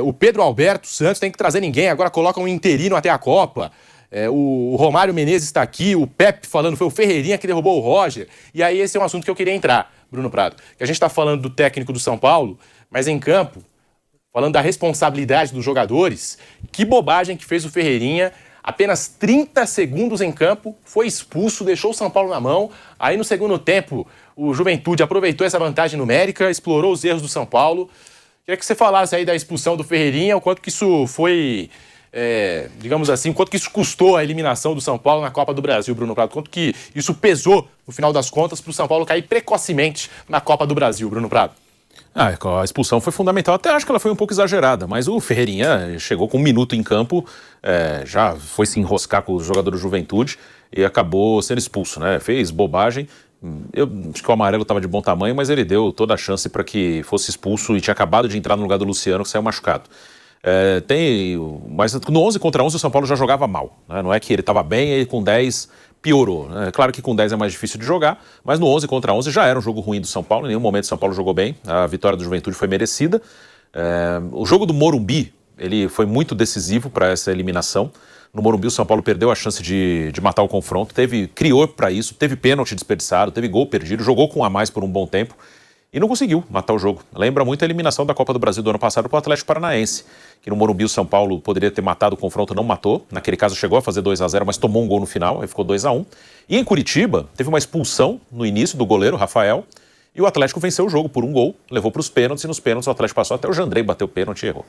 O Pedro Alberto Santos tem que trazer ninguém, agora coloca um interino até a Copa. O Romário Menezes está aqui, o Pepe falando, foi o Ferreirinha que derrubou o Roger. E aí esse é um assunto que eu queria entrar, Bruno Prado. Que a gente está falando do técnico do São Paulo, mas em campo, falando da responsabilidade dos jogadores, que bobagem que fez o Ferreirinha. Apenas 30 segundos em campo, foi expulso, deixou o São Paulo na mão. Aí no segundo tempo, o Juventude aproveitou essa vantagem numérica, explorou os erros do São Paulo. Queria que você falasse aí da expulsão do Ferreirinha, o quanto que isso foi, digamos assim, o quanto que isso custou a eliminação do São Paulo na Copa do Brasil, Bruno Prado. Quanto que isso pesou, no final das contas, para o São Paulo cair precocemente na Copa do Brasil, Bruno Prado. A expulsão foi fundamental, até acho que ela foi um pouco exagerada, mas o Ferreirinha chegou com 1 minuto em campo, já foi se enroscar com os jogadores do Juventude e acabou sendo expulso, né? Fez bobagem. Eu acho que o amarelo estava de bom tamanho, mas ele deu toda a chance para que fosse expulso e tinha acabado de entrar no lugar do Luciano, que saiu machucado. Mas no 11 contra 11 o São Paulo já jogava mal, né? Não é que ele estava bem e com 10 piorou, né? Claro que com 10 é mais difícil de jogar, mas no 11 contra 11 já era um jogo ruim do São Paulo, em nenhum momento o São Paulo jogou bem, a vitória do Juventude foi merecida. O jogo do Morumbi, ele foi muito decisivo para essa eliminação. No Morumbi o São Paulo perdeu a chance de matar o confronto, criou para isso, teve pênalti desperdiçado, teve gol perdido, jogou com um a mais por um bom tempo e não conseguiu matar o jogo. Lembra muito a eliminação da Copa do Brasil do ano passado para o Atlético Paranaense, que no Morumbi o São Paulo poderia ter matado o confronto, não matou. Naquele caso chegou a fazer 2-0, mas tomou um gol no final, aí ficou 2-1. E em Curitiba teve uma expulsão no início do goleiro, Rafael, e o Atlético venceu o jogo por um gol, levou para os pênaltis, e nos pênaltis o Atlético passou, até o Jandrei bateu o pênalti e errou.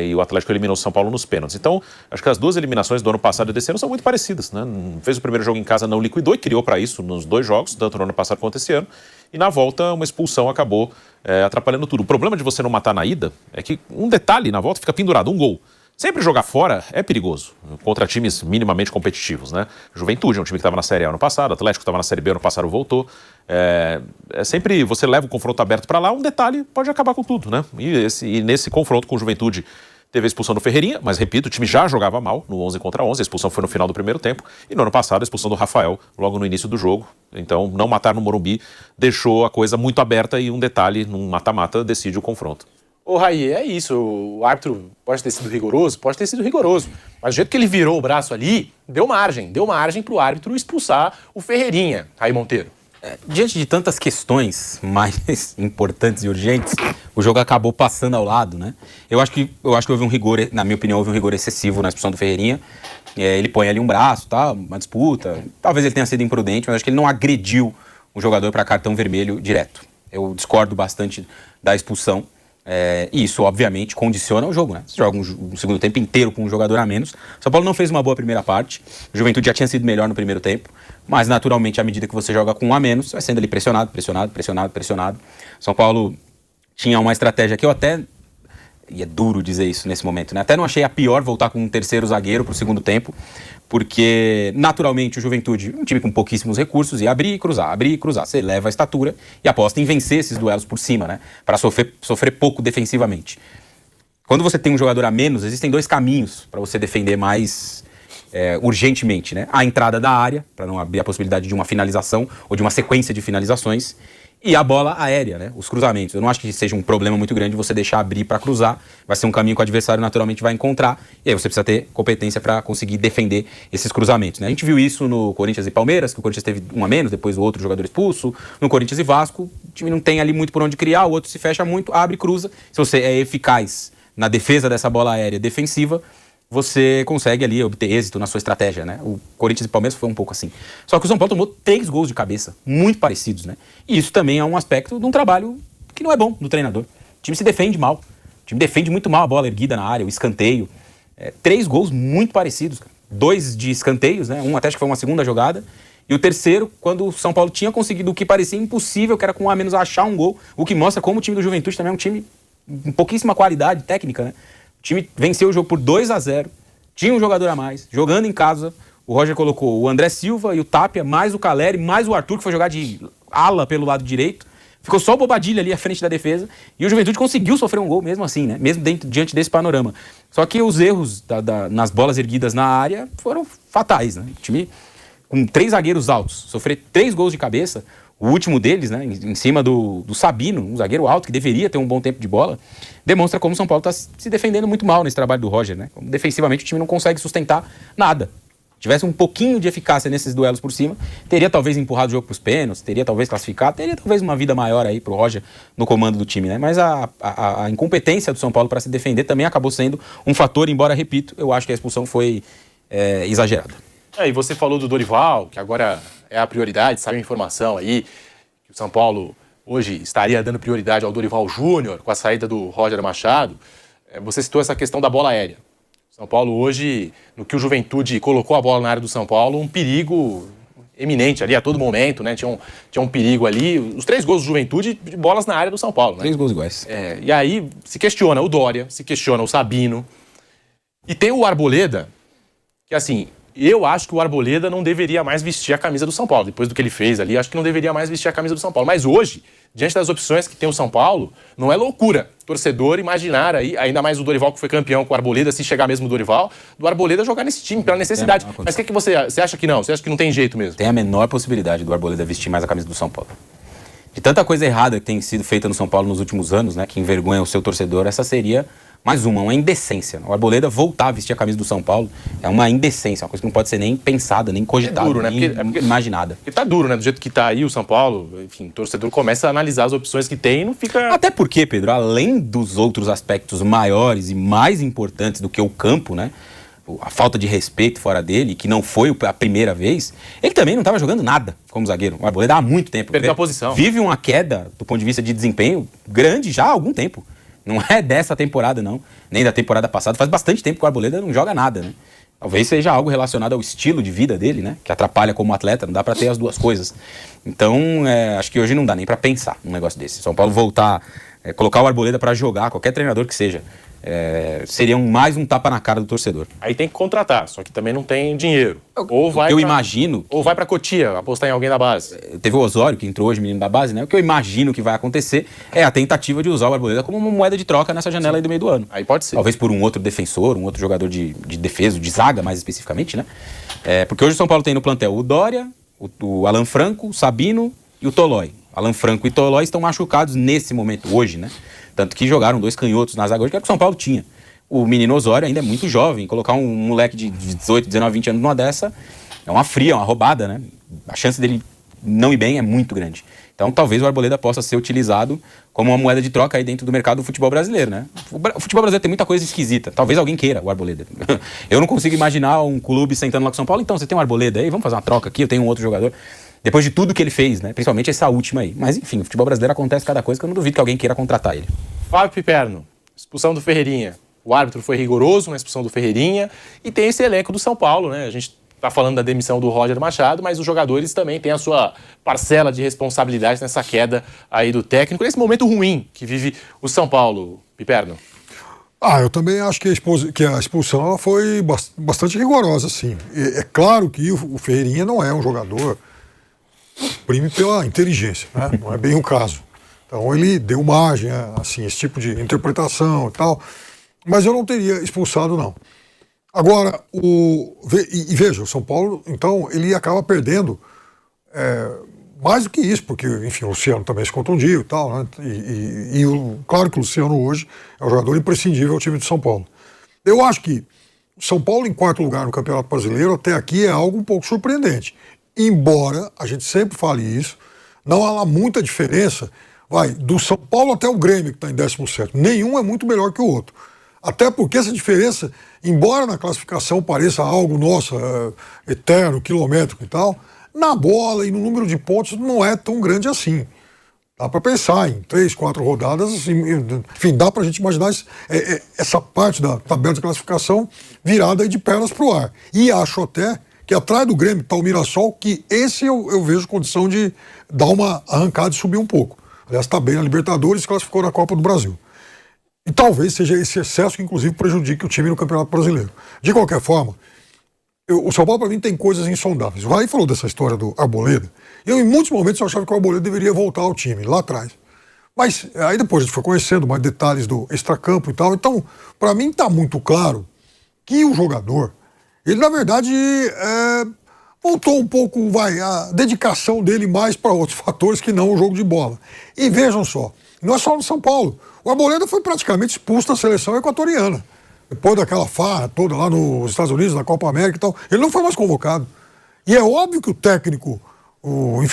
E o Atlético eliminou o São Paulo nos pênaltis. Então, acho que as duas eliminações do ano passado e desse ano são muito parecidas, né? Fez o primeiro jogo em casa, não liquidou e criou para isso nos 2 jogos, tanto no ano passado quanto esse ano. E na volta, uma expulsão acabou atrapalhando tudo. O problema de você não matar na ida é que um detalhe na volta fica pendurado, um gol. Sempre jogar fora é perigoso, contra times minimamente competitivos, né? Juventude é um time que estava na Série A ano passado, Atlético estava na Série B ano passado, voltou. Sempre você leva o confronto aberto para lá, um detalhe pode acabar com tudo, né? E nesse confronto com o Juventude teve a expulsão do Ferreirinha, mas repito, o time já jogava mal no 11 contra 11, a expulsão foi no final do primeiro tempo, e no ano passado a expulsão do Rafael logo no início do jogo. Então não matar no Morumbi deixou a coisa muito aberta e um detalhe, num mata-mata decide o confronto. Ô, Raí, é isso, o árbitro pode ter sido rigoroso, mas do jeito que ele virou o braço ali, deu margem pro árbitro expulsar o Ferreirinha, Raí Monteiro. Diante de tantas questões mais importantes e urgentes, o jogo acabou passando ao lado, né? Eu acho que houve um rigor, na minha opinião, houve um rigor excessivo na expulsão do Ferreirinha. Ele põe ali um braço, tá, uma disputa, talvez ele tenha sido imprudente, mas acho que ele não agrediu o jogador para cartão vermelho direto. Eu discordo bastante da expulsão. E isso, obviamente, condiciona o jogo, né? Você joga um segundo tempo inteiro com um jogador a menos. São Paulo não fez uma boa primeira parte. O Juventude já tinha sido melhor no primeiro tempo. Mas, naturalmente, à medida que você joga com um a menos, vai sendo ali pressionado. São Paulo tinha uma estratégia que eu até... E é duro dizer isso nesse momento, né? Até não achei a pior voltar com um terceiro zagueiro pro segundo tempo, porque, naturalmente, o Juventude, um time com pouquíssimos recursos, ia abrir e cruzar. Você leva a estatura e aposta em vencer esses duelos por cima, né? Para sofrer pouco defensivamente. Quando você tem um jogador a menos, existem 2 caminhos para você defender mais urgentemente, né? A entrada da área, para não abrir a possibilidade de uma finalização ou de uma sequência de finalizações, e a bola aérea, né? Os cruzamentos. Eu não acho que seja um problema muito grande você deixar abrir para cruzar. Vai ser um caminho que o adversário naturalmente vai encontrar. E aí você precisa ter competência para conseguir defender esses cruzamentos, né? A gente viu isso no Corinthians e Palmeiras, que o Corinthians teve um a menos, depois o outro jogador expulso. No Corinthians e Vasco, o time não tem ali muito por onde criar, o outro se fecha muito, abre e cruza. Se você é eficaz na defesa dessa bola aérea defensiva, você consegue ali obter êxito na sua estratégia, né? O Corinthians e Palmeiras foi um pouco assim. Só que o São Paulo tomou 3 gols de cabeça, muito parecidos, né? E isso também é um aspecto de um trabalho que não é bom do treinador. O time se defende mal. O time defende muito mal a bola erguida na área, o escanteio. 3 gols muito parecidos, cara. 2 de escanteios, né? Um até acho que foi uma segunda jogada. E o terceiro, quando o São Paulo tinha conseguido o que parecia impossível, que era com um a menos achar um gol, o que mostra como o time do Juventude também é um time com pouquíssima qualidade técnica, né? O time venceu o jogo por 2-0, tinha um jogador a mais, jogando em casa. O Roger colocou o André Silva e o Tapia, mais o Caleri, mais o Arthur, que foi jogar de ala pelo lado direito. Ficou só o Bobadilha ali à frente da defesa. E o Juventude conseguiu sofrer um gol mesmo assim, né? Mesmo diante desse panorama. Só que os erros nas bolas erguidas na área foram fatais, né? O time com 3 zagueiros altos, sofrer 3 gols de cabeça. O último deles, né, em cima do Sabino, um zagueiro alto que deveria ter um bom tempo de bola, demonstra como o São Paulo está se defendendo muito mal nesse trabalho do Roger, né? Como defensivamente o time não consegue sustentar nada. Tivesse um pouquinho de eficácia nesses duelos por cima, teria talvez empurrado o jogo para os pênaltis, teria talvez classificado, teria talvez uma vida maior aí pro Roger no comando do time, né? Mas a incompetência do São Paulo para se defender também acabou sendo um fator, embora, repito, eu acho que a expulsão foi exagerada. E você falou do Dorival, que agora é a prioridade, saiu a informação aí que o São Paulo hoje estaria dando prioridade ao Dorival Júnior com a saída do Roger Machado. Você citou essa questão da bola aérea. São Paulo hoje, no que o Juventude colocou a bola na área do São Paulo, um perigo eminente ali a todo momento, né? Tinha um perigo ali. Os 3 gols do Juventude de bolas na área do São Paulo, né? 3 gols iguais. E aí se questiona o Dória, se questiona o Sabino. E tem o Arboleda, que assim, eu acho que o Arboleda não deveria mais vestir a camisa do São Paulo. Depois do que ele fez ali, acho que não deveria mais vestir a camisa do São Paulo. Mas hoje, diante das opções que tem o São Paulo, não é loucura torcedor imaginar aí, ainda mais o Dorival que foi campeão com o Arboleda, se chegar mesmo o Dorival, do Arboleda jogar nesse time, pela necessidade. Mas o que você acha que não? Você acha que não tem jeito mesmo? Tem a menor possibilidade do Arboleda vestir mais a camisa do São Paulo. De tanta coisa errada que tem sido feita no São Paulo nos últimos anos, né, que envergonha o seu torcedor, essa seria mais uma indecência. O Arboleda voltar a vestir a camisa do São Paulo é uma indecência, uma coisa que não pode ser nem pensada, nem cogitada, duro, né? nem imaginada. Porque tá duro, né? Do jeito que tá aí o São Paulo, enfim, o torcedor começa a analisar as opções que tem e não fica... Até porque, Pedro, além dos outros aspectos maiores e mais importantes do que o campo, né? A falta de respeito fora dele, que não foi a primeira vez, ele também não estava jogando nada como zagueiro. O Arboleda há muito tempo. Perdeu a posição. Vive uma queda, do ponto de vista de desempenho, grande já há algum tempo. Não é dessa temporada, não. Nem da temporada passada. Faz bastante tempo que o Arboleda não joga nada, né? Talvez seja algo relacionado ao estilo de vida dele, né? Que atrapalha como atleta. Não dá pra ter as duas coisas. Então, acho que hoje não dá nem pra pensar num negócio desse. São Paulo voltar, colocar o Arboleda pra jogar, qualquer treinador que seja, seria mais um tapa na cara do torcedor. Aí tem que contratar, só que também não tem dinheiro. Imagino... Ou vai pra Cotia, apostar em alguém da base. Teve o Osório, que entrou hoje, menino da base, né? O que eu imagino que vai acontecer é a tentativa de usar o Arboleda como uma moeda de troca nessa janela aí do meio do ano. Aí pode ser. Talvez por um outro defensor, um outro jogador de defesa, de zaga mais especificamente, né? Porque hoje o São Paulo tem no plantel o Dória, o Alan Franco, o Sabino e o Tolói. Alan Franco e Tolói estão machucados nesse momento, hoje, né? Tanto que jogaram 2 canhotos na zaga hoje, que era o que o São Paulo tinha. O menino Osório ainda é muito jovem. Colocar um moleque de 18, 19, 20 anos numa dessa é uma fria, uma roubada, né? A chance dele não ir bem é muito grande. Então talvez o Arboleda possa ser utilizado como uma moeda de troca aí dentro do mercado do futebol brasileiro, né? O futebol brasileiro tem muita coisa esquisita. Talvez alguém queira o Arboleda. Eu não consigo imaginar um clube sentando lá com o São Paulo. Então, você tem um Arboleda aí, vamos fazer uma troca aqui, eu tenho um outro jogador. Depois de tudo que ele fez, né? Principalmente essa última aí. Mas enfim, o futebol brasileiro acontece cada coisa que eu não duvido que alguém queira contratar ele. Fábio Piperno, expulsão do Ferreirinha. O árbitro foi rigoroso na expulsão do Ferreirinha. E tem esse elenco do São Paulo, né? A gente está falando da demissão do Roger Machado, mas os jogadores também têm a sua parcela de responsabilidade nessa queda aí do técnico, nesse momento ruim que vive o São Paulo. Piperno. Eu também acho que a expulsão ela foi bastante rigorosa, sim. É claro que o Ferreirinha não é um jogador prime pela inteligência, né? Não é bem o caso. Então ele deu margem a assim, esse tipo de interpretação e tal, mas eu não teria expulsado, não. Agora, veja, o São Paulo, então, ele acaba perdendo mais do que isso, porque, enfim, o Luciano também se contundiu e tal, né? Claro que o Luciano hoje é um jogador imprescindível ao time do São Paulo. Eu acho que o São Paulo em 4º lugar no Campeonato Brasileiro até aqui é algo um pouco surpreendente. Embora a gente sempre fale isso, não há lá muita diferença, do São Paulo até o Grêmio, que está em 17º. Nenhum é muito melhor que o outro. Até porque essa diferença, embora na classificação pareça algo, eterno, quilométrico e tal, na bola e no número de pontos não é tão grande assim. Dá para pensar em 3, 4 rodadas, enfim, dá para a gente imaginar essa parte da tabela de classificação virada aí de pernas para o ar. E acho até que atrás do Grêmio está o Mirassol, que esse eu vejo condição de dar uma arrancada e subir um pouco. Aliás, está bem na Libertadores e classificou na Copa do Brasil. E talvez seja esse excesso que, inclusive, prejudique o time no Campeonato Brasileiro. De qualquer forma, o São Paulo, para mim, tem coisas insondáveis. O Raí falou dessa história do Arboleda. Em muitos momentos, eu achava que o Arboleda deveria voltar ao time, lá atrás. Mas aí depois a gente foi conhecendo mais detalhes do extracampo e tal. Então, para mim, está muito claro que o jogador, ele, na verdade, voltou um pouco, a dedicação dele mais para outros fatores que não o jogo de bola. E vejam só, não é só no São Paulo. O Arboleda foi praticamente expulso da seleção equatoriana. Depois daquela farra toda lá nos Estados Unidos, na Copa América e tal, ele não foi mais convocado. E é óbvio que o técnico,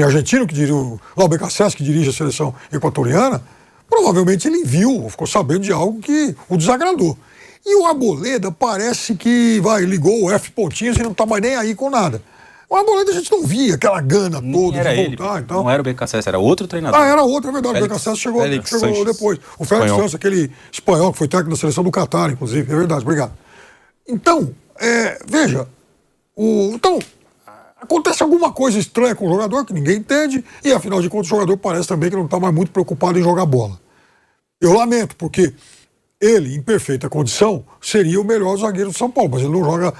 argentino, lá o BKSS, que dirige a seleção equatoriana, provavelmente ele viu, ficou sabendo de algo que o desagradou. E o Arboleda parece que ligou o F pontinhos e não tá mais nem aí com nada. O Arboleda a gente não via aquela gana toda era de voltar ele, e tal. Não era o BKSS, era outro treinador. Era outro, é verdade. O BKSS chegou depois. O Félix Santos, aquele espanhol que foi técnico da seleção do Catar, inclusive. É verdade, obrigado. Então, veja, acontece alguma coisa estranha com o jogador que ninguém entende e, afinal de contas, o jogador parece também que não está mais muito preocupado em jogar bola. Eu lamento, porque ele, em perfeita condição, seria o melhor zagueiro do São Paulo, mas ele não joga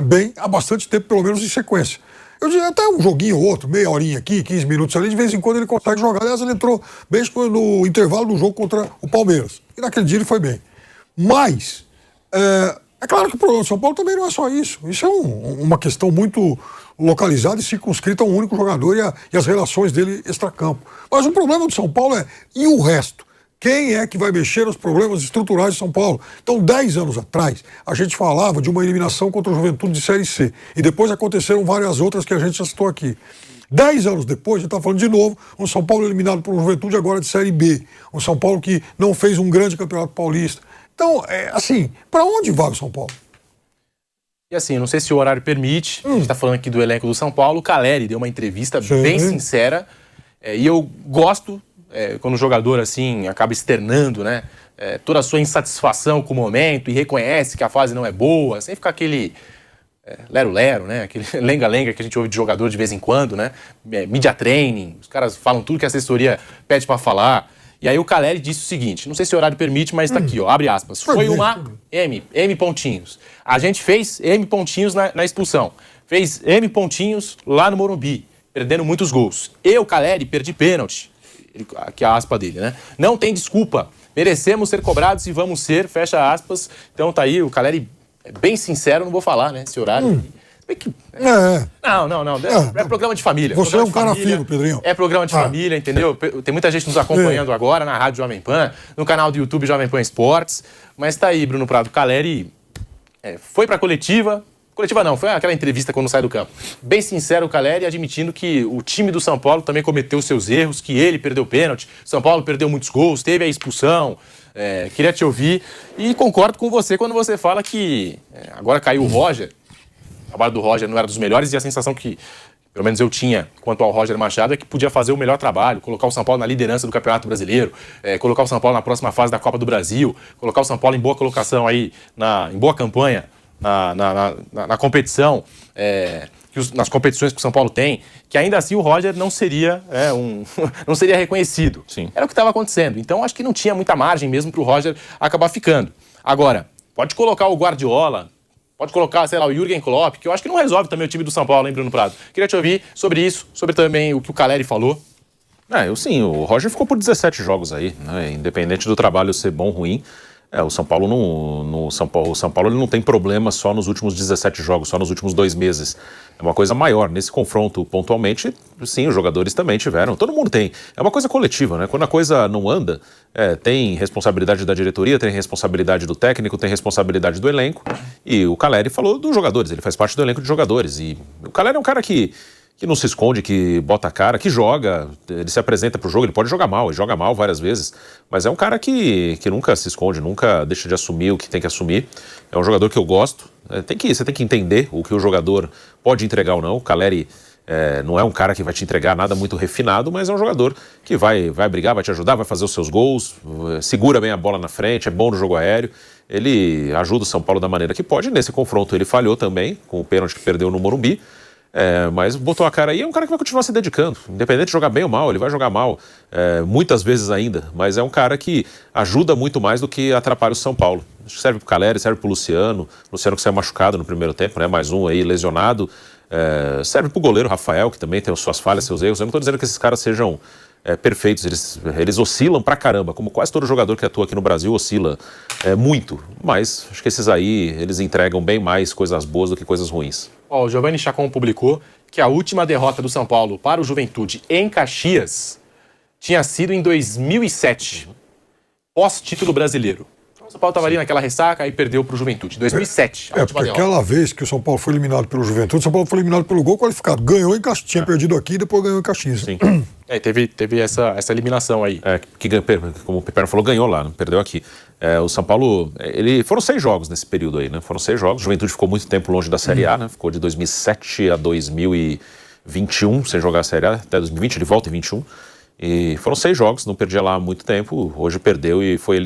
bem há bastante tempo, pelo menos em sequência. Eu diria até um joguinho ou outro, meia horinha aqui, 15 minutos ali, de vez em quando ele consegue jogar. Aliás, ele entrou bem no intervalo do jogo contra o Palmeiras. E naquele dia ele foi bem. Mas, é claro que o problema do São Paulo também não é só isso. Isso é uma questão muito localizada e circunscrita a um único jogador e as relações dele extracampo. Mas o problema do São Paulo e o resto? Quem é que vai mexer nos problemas estruturais de São Paulo? Então, 10 anos atrás, a gente falava de uma eliminação contra o Juventude de Série C. E depois aconteceram várias outras que a gente já citou aqui. 10 anos depois, a gente está falando de novo, um São Paulo eliminado por Juventude agora de Série B. Um São Paulo que não fez um grande campeonato paulista. Então, para onde vai o São Paulo? E assim, não sei se o horário permite, a gente está falando aqui do elenco do São Paulo, o Caleri deu uma entrevista bem sincera, e eu gosto quando o jogador assim acaba externando, né, toda a sua insatisfação com o momento e reconhece que a fase não é boa, sem ficar aquele lero-lero, né, aquele lenga-lenga que a gente ouve de jogador de vez em quando, né, media training, os caras falam tudo que a assessoria pede para falar. E aí o Caleri disse o seguinte, não sei se o horário permite, mas está aqui, ó, abre aspas. Foi uma M pontinhos. A gente fez M pontinhos na expulsão. Fez M pontinhos lá no Morumbi, perdendo muitos gols. Eu, Caleri, perdi pênalti. Aqui a aspa dele, né? Não tem desculpa. Merecemos ser cobrados e vamos ser, fecha aspas. Então tá aí, o Caleri é bem sincero, não vou falar, né? Esse horário. Não. É programa de família. Você é um cara fino, Pedrinho. É programa de família, entendeu? Tem muita gente nos acompanhando agora na Rádio Jovem Pan, no canal do YouTube Jovem Pan Esportes. Mas tá aí, Bruno Prado. Caleri foi pra coletiva. Coletiva não, foi aquela entrevista quando sai do campo. Bem sincero o Caleri, admitindo que o time do São Paulo também cometeu seus erros, que ele perdeu pênalti, São Paulo perdeu muitos gols, teve a expulsão. Queria te ouvir e concordo com você quando você fala que agora caiu o Roger. O trabalho do Roger não era dos melhores e a sensação que, pelo menos eu tinha quanto ao Roger Machado, é que podia fazer o melhor trabalho, colocar o São Paulo na liderança do Campeonato Brasileiro, colocar o São Paulo na próxima fase da Copa do Brasil, colocar o São Paulo em boa colocação aí, em boa campanha na competição, nas competições que o São Paulo tem, que ainda assim o Roger não seria, não seria reconhecido. Sim. Era o que estava acontecendo. Então acho que não tinha muita margem mesmo para o Roger acabar ficando. Agora, pode colocar o Guardiola, pode colocar, sei lá, o Jürgen Klopp, que eu acho que não resolve também o time do São Paulo, hein, Bruno Prado? Queria te ouvir sobre isso, sobre também o que o Caleri falou. O Roger ficou por 17 jogos aí, né? Independente do trabalho ser bom ou ruim. O São Paulo o São Paulo ele não tem problema só nos últimos 17 jogos, só nos últimos 2 meses. É uma coisa maior. Nesse confronto, pontualmente, sim, os jogadores também tiveram. Todo mundo tem. É uma coisa coletiva, né? Quando a coisa não anda, tem responsabilidade da diretoria, tem responsabilidade do técnico, tem responsabilidade do elenco. E o Caleri falou dos jogadores, ele faz parte do elenco de jogadores. E o Caleri é um cara que não se esconde, que bota a cara, que joga, ele se apresenta pro jogo, ele pode jogar mal, ele joga mal várias vezes, mas é um cara que nunca se esconde, nunca deixa de assumir o que tem que assumir. É um jogador que eu gosto. Você tem que entender o que o jogador pode entregar ou não. O Caleri não é um cara que vai te entregar nada muito refinado, mas é um jogador que vai brigar, vai te ajudar, vai fazer os seus gols, segura bem a bola na frente, é bom no jogo aéreo. Ele ajuda o São Paulo da maneira que pode. Nesse confronto ele falhou também, com o pênalti que perdeu no Morumbi. Mas botou a cara aí, é um cara que vai continuar se dedicando, independente de jogar bem ou mal, ele vai jogar mal, muitas vezes ainda, mas é um cara que ajuda muito mais do que atrapalha o São Paulo. Acho que serve pro Caleri, serve pro Luciano que saiu machucado no primeiro tempo, né? Mais um aí lesionado, serve pro goleiro Rafael, que também tem suas falhas, seus erros. Eu não tô dizendo que esses caras sejam perfeitos, eles oscilam pra caramba, como quase todo jogador que atua aqui no Brasil oscila muito, mas acho que esses aí, eles entregam bem mais coisas boas do que coisas ruins. O Giovanni Chacon publicou que a última derrota do São Paulo para o Juventude em Caxias tinha sido em 2007, pós-título brasileiro. Então, o São Paulo estava ali naquela ressaca e perdeu para o Juventude. 2007, a última porque derrota. aquela vez que o São Paulo foi eliminado pelo Juventude, o São Paulo foi eliminado pelo gol qualificado. Ganhou em Caxias, tinha perdido aqui e depois ganhou em Caxias. Sim. Teve essa eliminação aí. Como o Piperno falou, ganhou lá, não perdeu aqui. O São Paulo, foram 6 jogos nesse período aí, né? Foram 6 jogos. O Juventude ficou muito tempo longe da Série A, né? Ficou de 2007 a 2021 sem jogar a Série A, até 2020 ele volta em 21. E foram 6 jogos, não perdia lá há muito tempo. Hoje perdeu e foi